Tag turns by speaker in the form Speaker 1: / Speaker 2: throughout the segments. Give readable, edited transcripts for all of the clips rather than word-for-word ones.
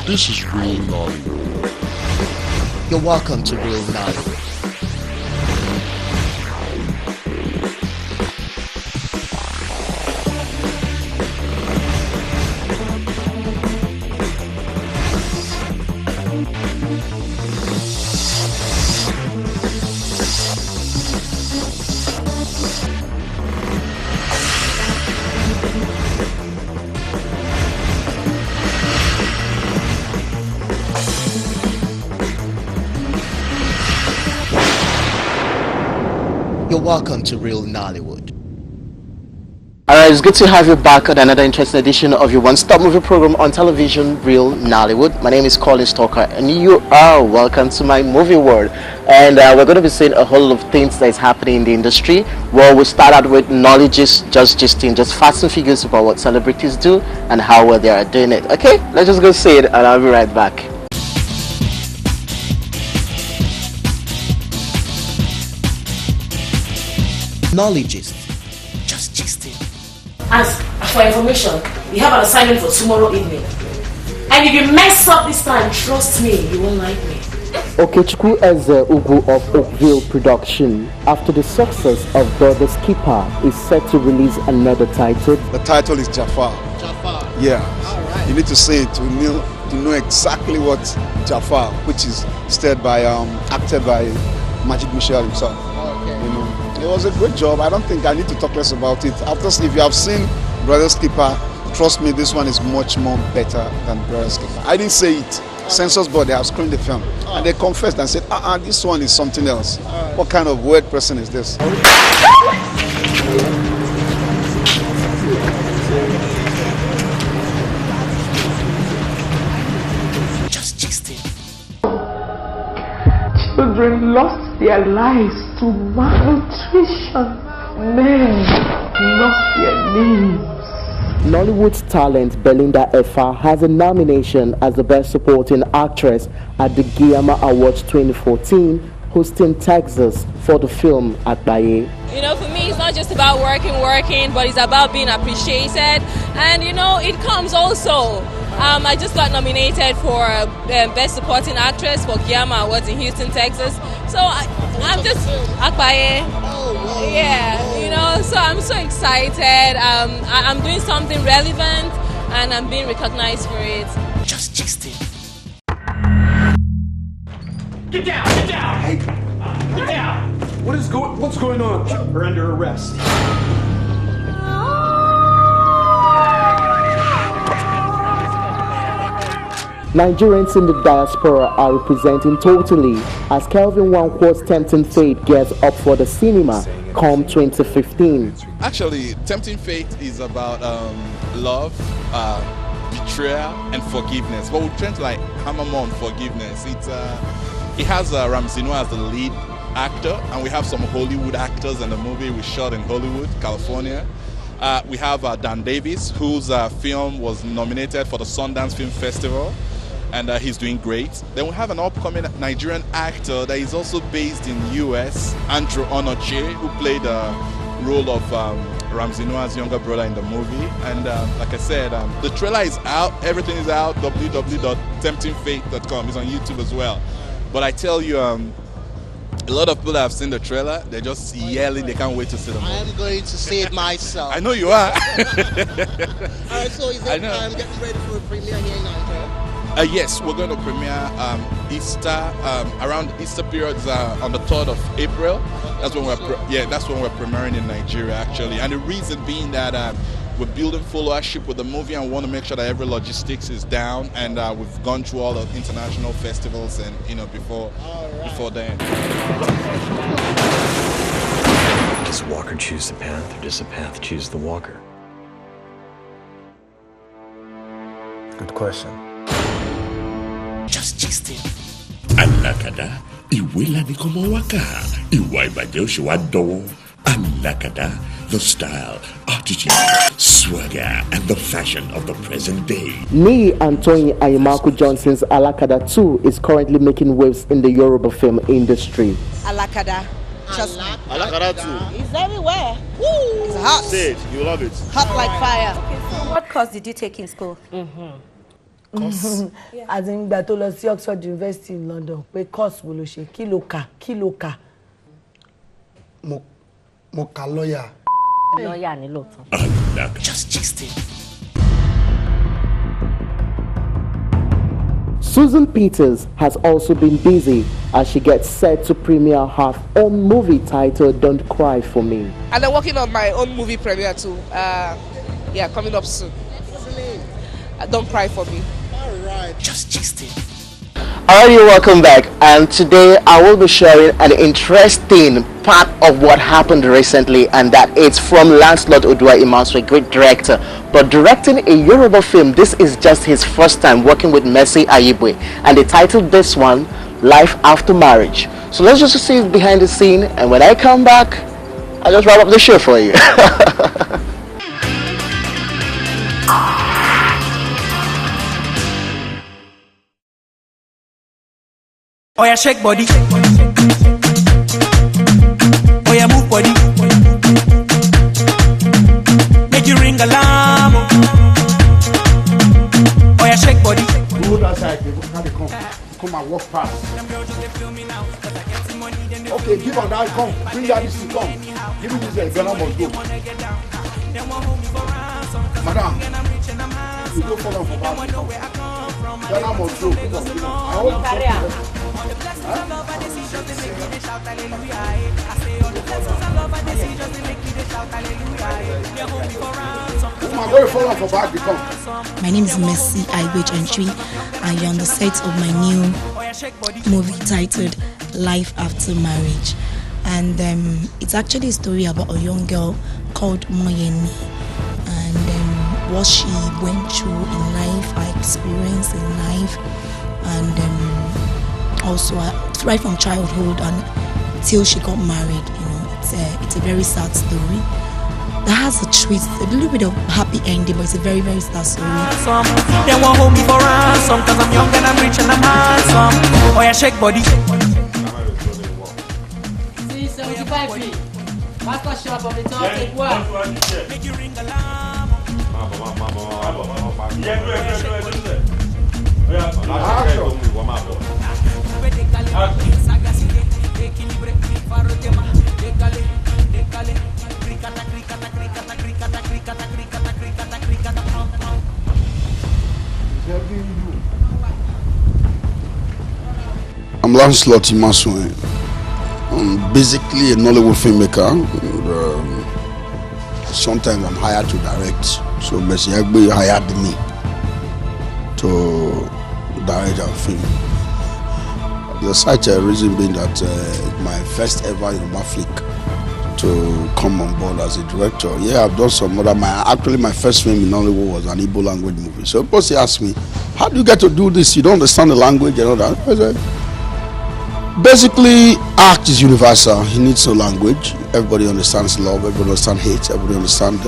Speaker 1: This is real Nollywood.
Speaker 2: You're welcome to Real Nollywood. You're welcome to Real Nollywood.
Speaker 3: Alright, it's good to have you back on another interesting edition of your one-stop movie program on television, Real Nollywood. My name is Colin Stalker and you are welcome to my movie world. And we're going to be seeing a whole lot of things that is happening in the industry. Well, we start out with knowledge, just facts and figures about what celebrities do and how well they are doing it. Okay, let's just go see it and I'll be right back.
Speaker 2: Knowledgeist. Just gisting.
Speaker 4: As for information, we have an assignment for tomorrow evening. And if you mess up this time, trust me, you won't like me.
Speaker 3: Okechukwu Eze Ugu of Oakville Production, after the success of Brothers Keeper, is set to release another title.
Speaker 5: The title is Jafar.
Speaker 2: Jafar.
Speaker 5: Yeah.
Speaker 2: Alright.
Speaker 5: You need to say it to know exactly what Jafar, which is acted by Majid Michel himself.
Speaker 2: Okay.
Speaker 5: You know. It was a great job. I don't think I need to talk less about it. After, if you have seen Brothers Keeper, trust me, this one is much more better than Brothers Keeper. I didn't say it. Censors board, they have screened the film. And they confessed and said, this one is something else. What kind of weird person is this?
Speaker 2: Just gisting.
Speaker 6: Children lost their lives to malnutrition. Men lost their names.
Speaker 3: Nollywood's talent Belinda Effa has a nomination as the Best Supporting Actress at the Guiama Awards 2014, hosting Texas for the film Akbaye.
Speaker 7: You know, for me, it's not just about working, but it's about being appreciated. And, you know, it comes also. I just got nominated for Best Supporting Actress for Guiama Awards in Houston, Texas. So I'm just Akbaye. Yeah, you know, so I'm so excited. I'm doing something relevant and I'm being recognized for it.
Speaker 2: Just gisting.
Speaker 8: Get down! Get down! Hey! Get down! What's going on? We're under arrest.
Speaker 3: Nigerians in the diaspora are representing totally as Kelvin Wankwo's Tempting Fate gets up for the cinema Cont 2015.
Speaker 9: Actually, Tempting Fate is about love, betrayal, and forgiveness. But we're trying to hammer more on forgiveness. It has Ramsino as the lead actor, and we have some Hollywood actors in the movie. We shot in Hollywood, California. We have Dan Davis, whose film was nominated for the Sundance Film Festival, and he's doing great. Then we have an upcoming Nigerian actor that is also based in US, Andrew Onoche, who played the role of Ramsey Noah's younger brother in the movie. And like I said, the trailer is out, everything is out, www.temptingfate.com. It's on YouTube as well. But I tell you, a lot of people that have seen the trailer, they're just yelling, they can't wait to see the movie.
Speaker 2: I am going to see it myself.
Speaker 9: I know you are.
Speaker 2: Alright, so is it getting ready for a premiere here in Nigeria?
Speaker 9: Yes, we're going to premiere Easter, around Easter periods on the 3rd of April. That's when we're premiering in Nigeria actually. And the reason being that we're building followership with the movie and want to make sure that every logistics is down, and we've gone through all the international festivals and before then.
Speaker 10: Does the walker choose the path, or does the path choose the walker?
Speaker 8: Good question.
Speaker 2: Just gisting.
Speaker 1: Alakada, ìwé ni kò mọ wákà, ìwà ìbàjẹ́ ò ṣe wá dánwò. Alakada, the style, attitude, swagger, and the fashion of the present day.
Speaker 3: Nii Anthony Ayimako Johnson's Alakada 2 is currently making waves in the Yoruba film industry.
Speaker 11: Alakada.
Speaker 2: Trust me.
Speaker 12: Alakada 2.
Speaker 11: It's everywhere. Woo! It's hot.
Speaker 12: Say it, you love it.
Speaker 11: Hot like fire.
Speaker 13: Okay, so what course did you take in school?
Speaker 6: As in that to lọ sí Oxford University in London, pé course wo ló ṣe, kí ló kà.
Speaker 5: Mo kà lawyer.
Speaker 4: Lawyer ni lóòótọ́. Just gisting.
Speaker 3: Susan Peters has also been busy as she gets set to premiere her own movie titled Don't Cry For Me.
Speaker 11: And I'm working on my own movie premiere too. Coming up soon.
Speaker 2: What's the name?
Speaker 11: Don't Cry For Me.
Speaker 2: Alright.
Speaker 4: Just gisting.
Speaker 3: Alright, welcome back, and today I will be sharing an interesting part of what happened recently, and that it's from Lancelot Odua Imanswe, a great director, but directing a Yoruba film. This is just his first time working with Mercy Ayibwe, and they titled this one Life After Marriage. So let's just see it behind the scene, and when I come back, I'll just wrap up the show for you.
Speaker 12: Oh yeah, shake body. Oh yeah, move body. Make you ring alarm. Oh yeah, shake body.
Speaker 5: Go outside, they come and walk past. Okay, give her that, come. Bring her this to come. Give me this, Ghana must go. Madam, you go follow for back. Ghana must go. I hope you
Speaker 13: My name is Mercy Ayibwe, and you're on the set of my new movie titled Life After Marriage. And it's actually a story about a young girl called Moyeni, and what she went through in life, her experience in life, and also right from childhood until she got married. You know, it's a very sad story that has a twist, a little bit of happy ending, but it's a very, very sad story.
Speaker 12: They won't hold me for ransom, cause I'm young and I'm rich and I'm handsome. Oh yeah, shake body.
Speaker 4: See, 75 feet. Master shop of the top, take one.
Speaker 12: Make you ring alarm.
Speaker 5: I'm Lancelot Imanswe. I'm basically a Nollywood filmmaker. Sometimes I'm hired to direct. So Mercy Ayibwe hired me to direct a film. There's such a reason being that my first ever Yoruba flick to come on board as a director. Yeah, I've done some other. My first film in Nollywood was an Igbo language movie. So people ask me, how do you get to do this? You don't understand the language and all that. I said, basically, art is universal. It needs no language. Everybody understands love. Everybody understands hate. Everybody understands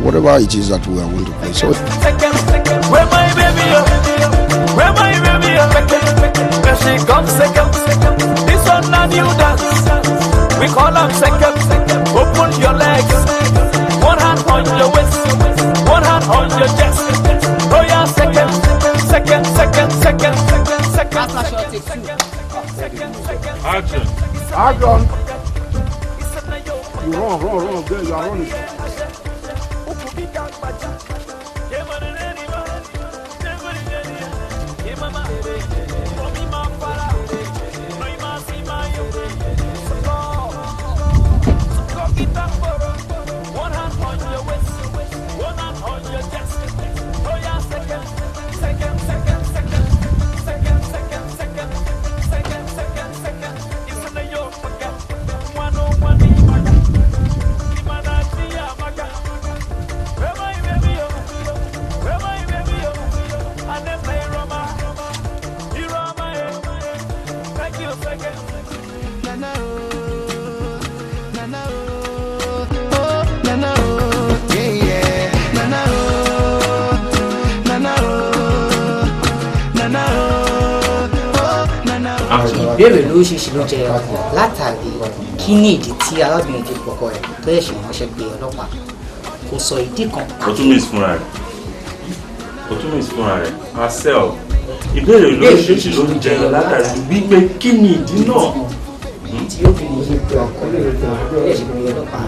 Speaker 5: whatever it is that we are going to play. So,
Speaker 12: Where my baby up? Where my baby up? Where she comes second. This one a new dance. We call them second. Open your legs. One hand on your waist. One hand on your chest. Oh yeah, second.
Speaker 5: Action. You run, girl, you are running.
Speaker 12: One hand on your waist, one hand on your chest. Oh yeah, second. It's in your pocket. 101 Where my baby? And then play Roma. You Roma. Thank you, second.
Speaker 14: ìbéèrè lóríṣiríṣi ló jẹ látàrí kí ni ìdí tí arábìnrin tó gbọkọ ẹ tó yẹ ṣe ránṣẹ́ pé ọlọ́pàá kò sọ ìdí kan.
Speaker 15: o tún miss fúnra rẹ. O tún miss fúnra rẹ̀. Marcel, ìbéèrè lóríṣiríṣi ló ń jẹyọ látàrí wípé kí ni ìdí náà?
Speaker 14: Tí yóò fi lè pe ọkọ lórí ìgbà tó lè ṣe ìgbìyànjú ọlọ́pàá.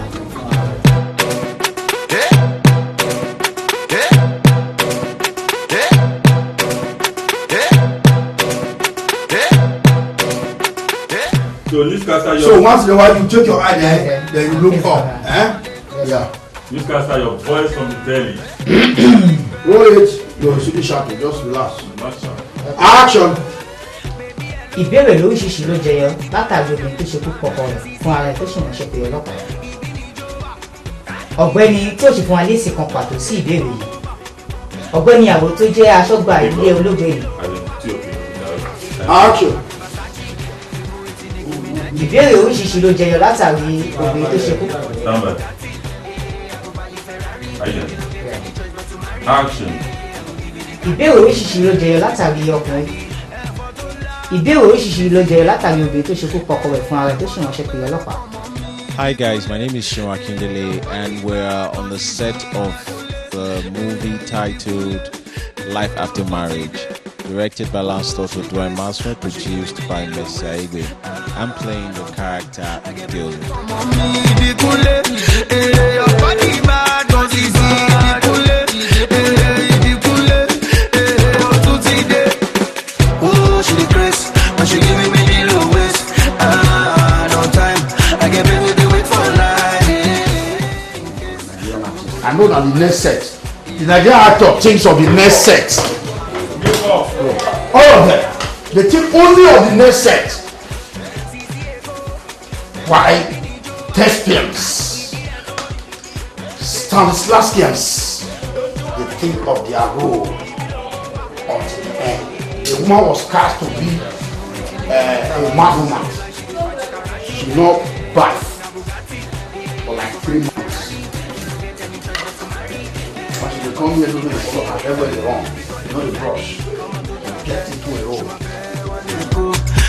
Speaker 16: So once in a while you take your eye there, then you look up. Yeah.
Speaker 15: Newscaster, your voice from the belly.
Speaker 16: Roll it. You're super sharp. Just relax. Action.
Speaker 14: Ìbéèrè lóríṣiríṣi ló jẹyọ látàrí obìnrin tó ṣekú pọkọ rẹ̀ fún ara ẹ̀ tó ṣì ń ṣe pé ọlọ́pàá. Ọ̀gbẹ́ni tí ó sì fún wa lésì kan pàtó sí ìbéèrè yìí. Ọ̀gbẹ́ni àwò tó jẹ́ aṣọ́gbà ilé olóògbé yìí.
Speaker 16: Action.
Speaker 14: Ìbéèrè oríṣiríṣi ló jẹyọ látàrí obìnrin tó ṣekú.
Speaker 15: Action.
Speaker 14: Ìbéèrè oríṣiríṣi ló jẹyọ látàrí ọkùnrin. Ìbéèrè oríṣiríṣi ló jẹyọ látàrí obìnrin tó ṣekú pọkọ rẹ̀ fún ara ẹ̀ tó ṣì ránṣẹ́ pé ọlọ́pàá.
Speaker 17: Hi guys, my name is Sean Akindele and we're on the set of the movie titled Life After Marriage, directed by Lansdorf Dwayne Masmo, produced by Mesa Igwe. I'm playing the character Dylan.
Speaker 16: I know that the next set, the Nigerian actor thinks of the next set. All of them, they think only of the next set. Why? Thespians, Stanislavskians, they think of their role until the end. The woman was cast to be a mad woman. She not bath for like 3 months. When she become here looking to follow her everywhere wrong, you know the brush, get into a role.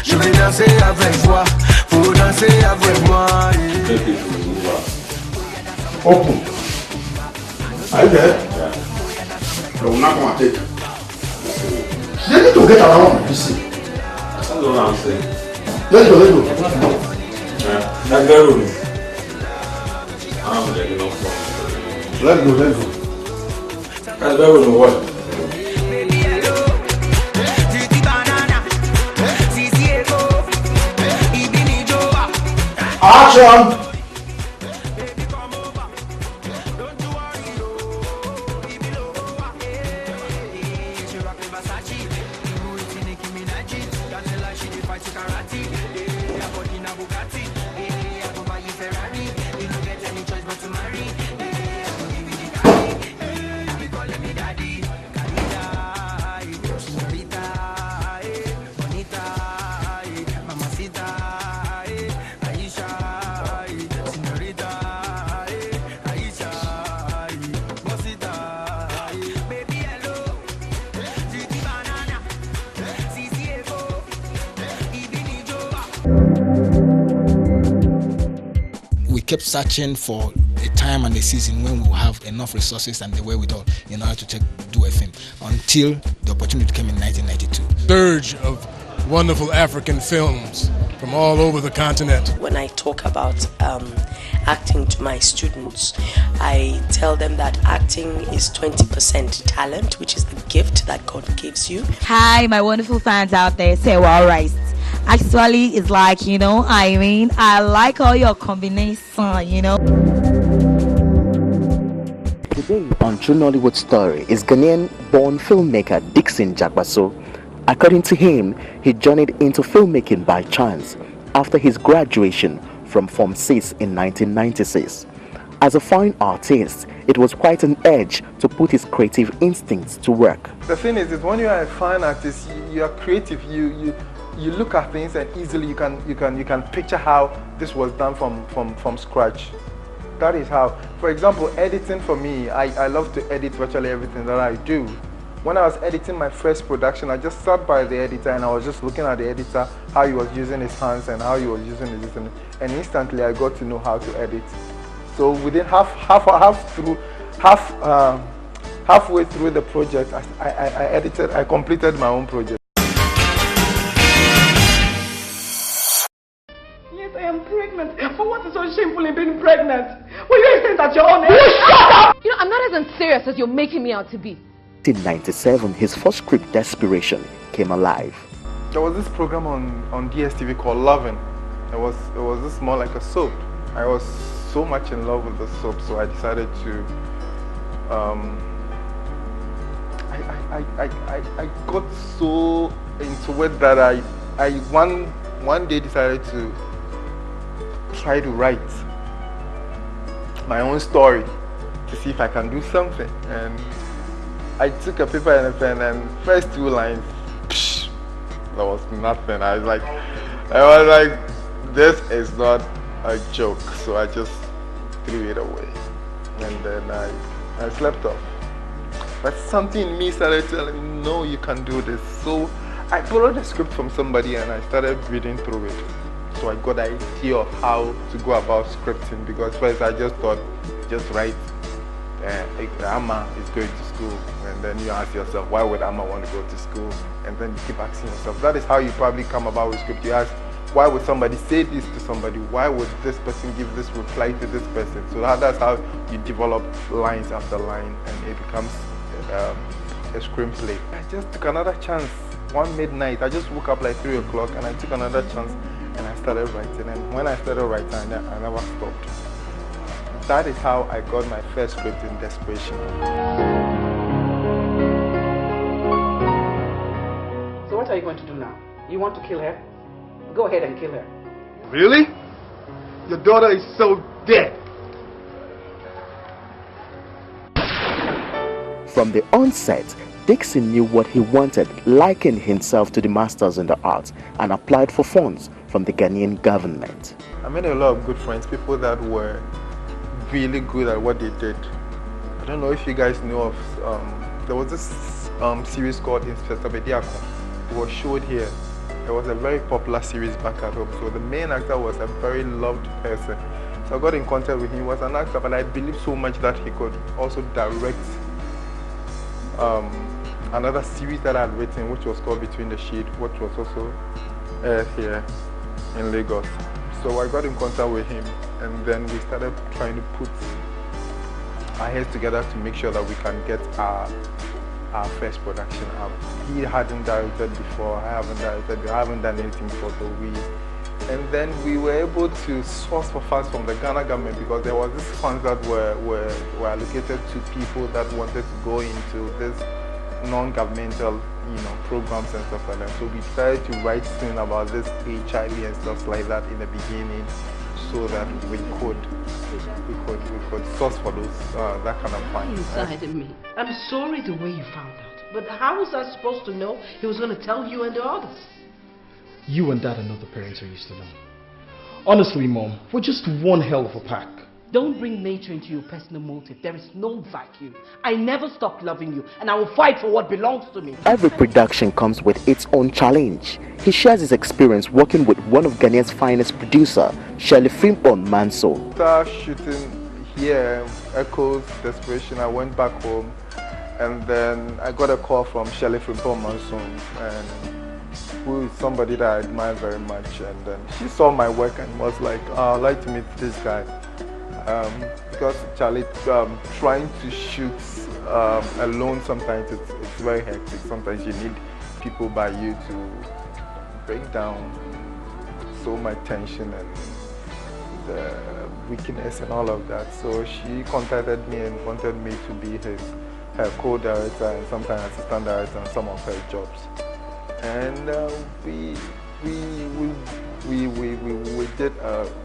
Speaker 16: Je vais danser avec toi, faut danser avec moi. Open. Are you there? Yeah. No, we're not going to take. They need to get around this thing.
Speaker 15: That's what I'm saying.
Speaker 16: Let's go.
Speaker 15: Yeah. Let's go. I'm ready enough.
Speaker 16: Let's go.
Speaker 15: Let's go to what?
Speaker 16: Action!
Speaker 18: We kept searching for a time and a season when we will have enough resources and the wherewithal in order to do a film, until the opportunity came in 1992.
Speaker 19: Surge of wonderful African films from all over the continent.
Speaker 20: When I talk about acting to my students, I tell them that acting is 20% talent, which is the gift that God gives you.
Speaker 21: Hi, my wonderful fans out there. Say, well, right. Actually, it's like, I like all your combination,
Speaker 3: Today on True Nollywood Story is Ghanaian-born filmmaker Dickson Dzaposu. According to him, he journeyed into filmmaking by chance after his graduation from Form 6 in 1996. As a fine artist, it was quite an edge to put his creative instincts to work.
Speaker 22: The thing is that when you are a fine artist, you are creative. You look at things and easily you can picture how this was done from scratch. That is how. For example, editing for me, I love to edit virtually everything that I do. When I was editing my first production, I just sat by the editor and I was just looking at the editor, how he was using his hands and how he was using his system, and instantly I got to know how to edit. So within half halfway through the project, I completed my own project.
Speaker 7: Yes, I am pregnant. But what is so shameful in being pregnant? Will you extend at your own age? Shut up!
Speaker 9: You know, I'm not as unserious as you're making me out to be.
Speaker 3: In 1997, his first script, Desperation, came alive.
Speaker 22: There was this program on DSTV called Lovin'. It was this more like a soap. I was so much in love with the soap, so I decided to I got so into it that I one day decided to try to write my own story to see if I can do something. And I took a paper and a pen, and first 2 lines, psh, there was nothing. I was like, this is not a joke. So I just threw it away, and then I slept off. But something in me started telling me, no, you can do this. So I borrowed a script from somebody and I started reading through it. So I got an idea of how to go about scripting, because first I just thought, just write, Amma is going to school, and then you ask yourself, why would Amma want to go to school? And then you keep asking yourself. That is how you probably come about with script. You ask, why would somebody say this to somebody? Why would this person give this reply to this person? So that's how you develop lines after line, and it becomes a screenplay. I just took another chance. One midnight, I just woke up like 3 o'clock, and I took another chance, and I started writing. And when I started writing, I never stopped. That is how I got my first script in Desperation.
Speaker 7: So what are you going to do now? You want to kill her? Go ahead and kill her.
Speaker 22: Really? Your daughter is so dead.
Speaker 3: From the onset, Dickson knew what he wanted, likened himself to the masters in the arts, and applied for funds from the Ghanaian government.
Speaker 22: I made a lot of good friends, people that were really good at what they did. I don't know if you guys know of, there was this series called Inspector Bediako. It was showed here. It was a very popular series back at home. So the main actor was a very loved person. So I got in contact with him. He was an actor, but I believe so much that he could also direct another series that I had written, which was called Between the Sheet, which was also aired here in Lagos. So I got in contact with him, and then we started trying to put our heads together to make sure that we can get our first production out. He hadn't directed before, I haven't directed, we haven't done anything before, so and then we were able to source for funds from the Ghana government, because there was this funds that were allocated to people that wanted to go into this non-governmental, programs and stuff like that. So we decided to write soon about this HIV and stuff like that in the beginning, so that we could source for those that kind of funds.
Speaker 7: Inside of me. I'm sorry the way you found out, but how was I supposed to know he was going to tell you and the others?
Speaker 8: You and Dad are not the parents I used to know. Honestly, Mom, we're just one hell of a pack.
Speaker 7: Don't bring nature into your personal motive. There is no vacuum. I never stopped loving you, and I will fight for what belongs to me.
Speaker 3: Every production comes with its own challenge. He shares his experience working with one of Ghanaia's finest producer, Shirley Frimpong Manso.
Speaker 22: After shooting here, Echoes, Desperation, I went back home, and then I got a call from Shirley Frimpong Manso, and who is somebody that I admire very much, and then she saw my work and was like, I'd like to meet this guy. Because Charlie, trying to shoot alone sometimes it's very hectic. Sometimes you need people by you to break down so much tension and the weakness and all of that. So she contacted me and wanted me to be her co-director and sometimes assistant director on some of her jobs. And we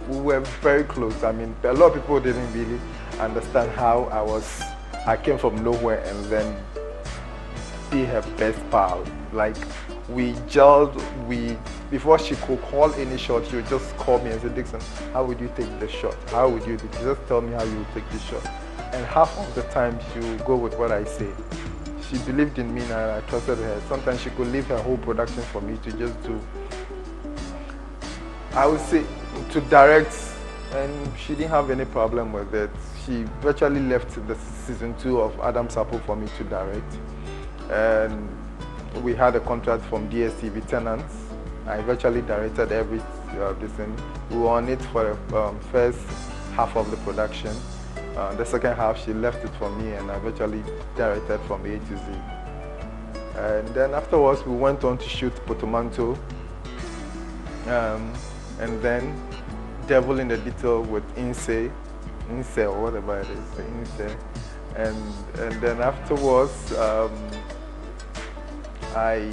Speaker 22: were very close. I mean, a lot of people didn't really understand how I came from nowhere and then be her best pal. Like, we gelled, before she could call any shot, she would just call me and say, Dickson, how would you take the shot? How would you do it? Just tell me how you would take the shot. And half of the time she would go with what I say. She believed in me and I trusted her. Sometimes she could leave her whole production for me to just do. I would say to direct and she didn't have any problem with it. She virtually left the season 2 of Adam's Apple for me to direct, and we had a contract from DSTV Tenants. I virtually directed every thing. We were on it for the first half of the production. The second half, she left it for me, and I virtually directed from A to Z. And then afterwards, we went on to shoot Potomanto, and then Devil in the Detail with Inse or whatever it is, Inse. And then afterwards, I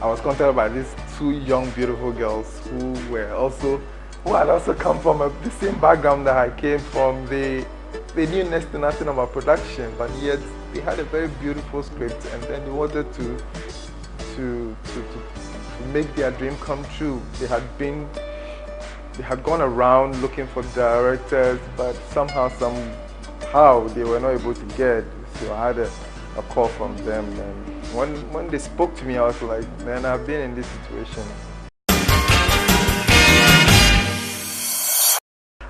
Speaker 22: was contacted by these 2 young, beautiful girls who had also come from the same background that I came from. They knew next to nothing about production, but yet they had a very beautiful script, and then they wanted to make their dream come true. They had gone around looking for directors, but somehow they were not able to get. So I had a call from them, and when they spoke to me, I was like, man, I've been in this situation.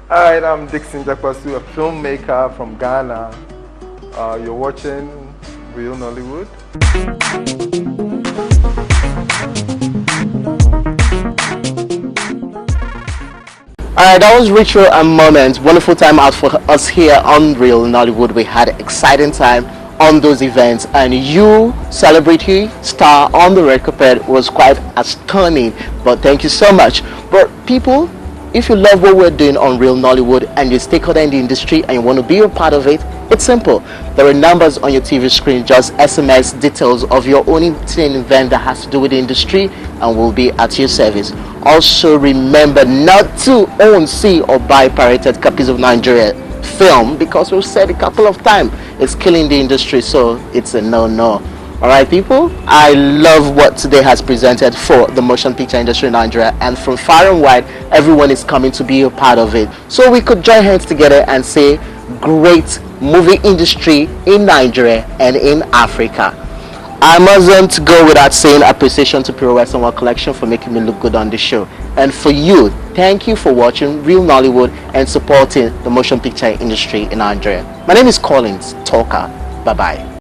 Speaker 22: Alright, I'm Dickson Dzaposu, a filmmaker from Ghana. You're watching Real Nollywood.
Speaker 3: Alright, that was Ritual and Moment. Wonderful time out for us here on Real Nollywood. We had an exciting time on those events, and you, celebrity star on the red carpet, was quite stunning. But thank you so much. But people, if you love what we're doing on Real Nollywood and you're a stakeholder in the industry and you want to be a part of it, it's simple. There are numbers on your TV screen. Just SMS details of your own event that has to do with the industry, and we'll be at your service. Also remember not to own, see or buy pirated copies of Nigeria film, because we've said a couple of times it's killing the industry, so it's a no-no. Alright people, I love what today has presented for the motion picture industry in Nigeria, and from far and wide everyone is coming to be a part of it, so we could join hands together and say great movie industry in Nigeria and in Africa. I mustn't go without saying appreciation to Pure Western World Collection for making me look good on the show, and for you, thank you for watching Real Nollywood and supporting the motion picture industry in Nigeria. My name is Collins Talker. Bye bye.